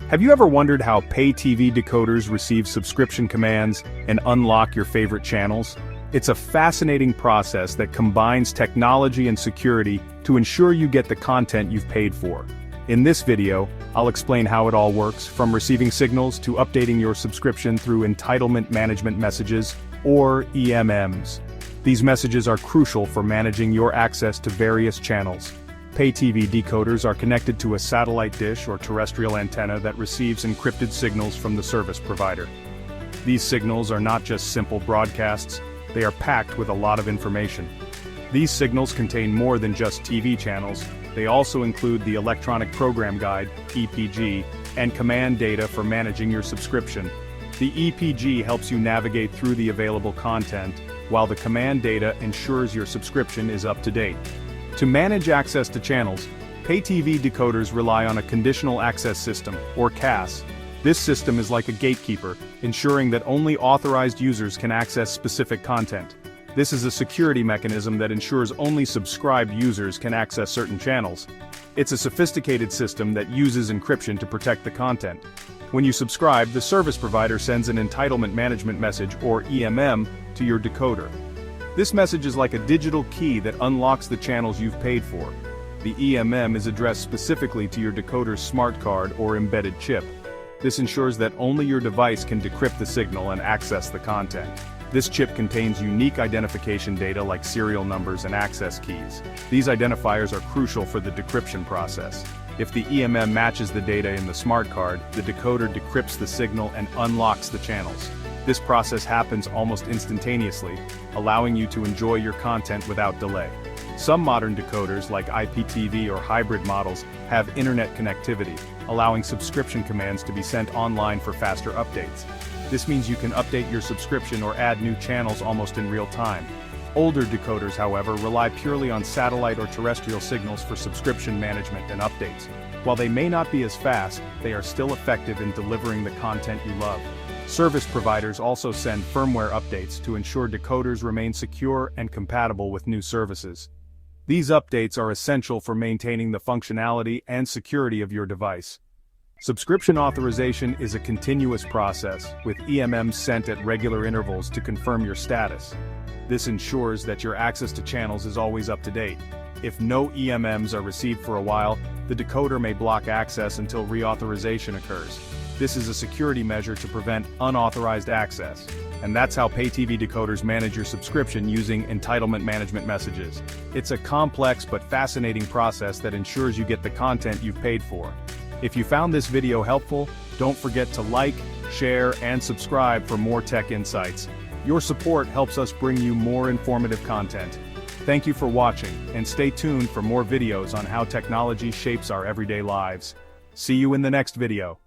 Have you ever wondered how Paytv decoders receive subscription commands and unlock your favorite channels? It's a fascinating process that combines technology and security to ensure you get the content you've paid for. In this video, I'll explain how it all works, from receiving signals to updating your subscription through entitlement management messages, or EMMs. These messages are crucial for managing your access to various channels. Paytv decoders are connected to a satellite dish or terrestrial antenna that receives encrypted signals from the service provider. These signals are not just simple broadcasts, they are packed with a lot of information. These signals contain more than just TV channels. They also include the Electronic Program Guide, EPG, and command data for managing your subscription. The EPG helps you navigate through the available content, while the command data ensures your subscription is up to date. To manage access to channels, Paytv decoders rely on a Conditional Access System, or CAS. This system is like a gatekeeper, ensuring that only authorized users can access specific content. This is a security mechanism that ensures only subscribed users can access certain channels. It's a sophisticated system that uses encryption to protect the content. When you subscribe, the service provider sends an entitlement management message, or EMM, to your decoder. This message is like a digital key that unlocks the channels you've paid for. The EMM is addressed specifically to your decoder's smart card or embedded chip. This ensures that only your device can decrypt the signal and access the content. This chip contains unique identification data like serial numbers and access keys. These identifiers are crucial for the decryption process. If the EMM matches the data in the smart card, the decoder decrypts the signal and unlocks the channels. This process happens almost instantaneously, allowing you to enjoy your content without delay. Some modern decoders, like IPTV or hybrid models, have internet connectivity, allowing subscription commands to be sent online for faster updates. This means you can update your subscription or add new channels almost in real time. Older decoders, however, rely purely on satellite or terrestrial signals for subscription management and updates. While they may not be as fast, they are still effective in delivering the content you love. Service providers also send firmware updates to ensure decoders remain secure and compatible with new services. These updates are essential for maintaining the functionality and security of your device. Subscription authorization is a continuous process, with EMMs sent at regular intervals to confirm your status. This ensures that your access to channels is always up to date. If no EMMs are received for a while, the decoder may block access until reauthorization occurs. This is a security measure to prevent unauthorized access. And that's how Paytv decoders manage your subscription using entitlement management messages. It's a complex but fascinating process that ensures you get the content you've paid for. If you found this video helpful, don't forget to like, share, and subscribe for more tech insights. Your support helps us bring you more informative content. Thank you for watching, and stay tuned for more videos on how technology shapes our everyday lives. See you in the next video.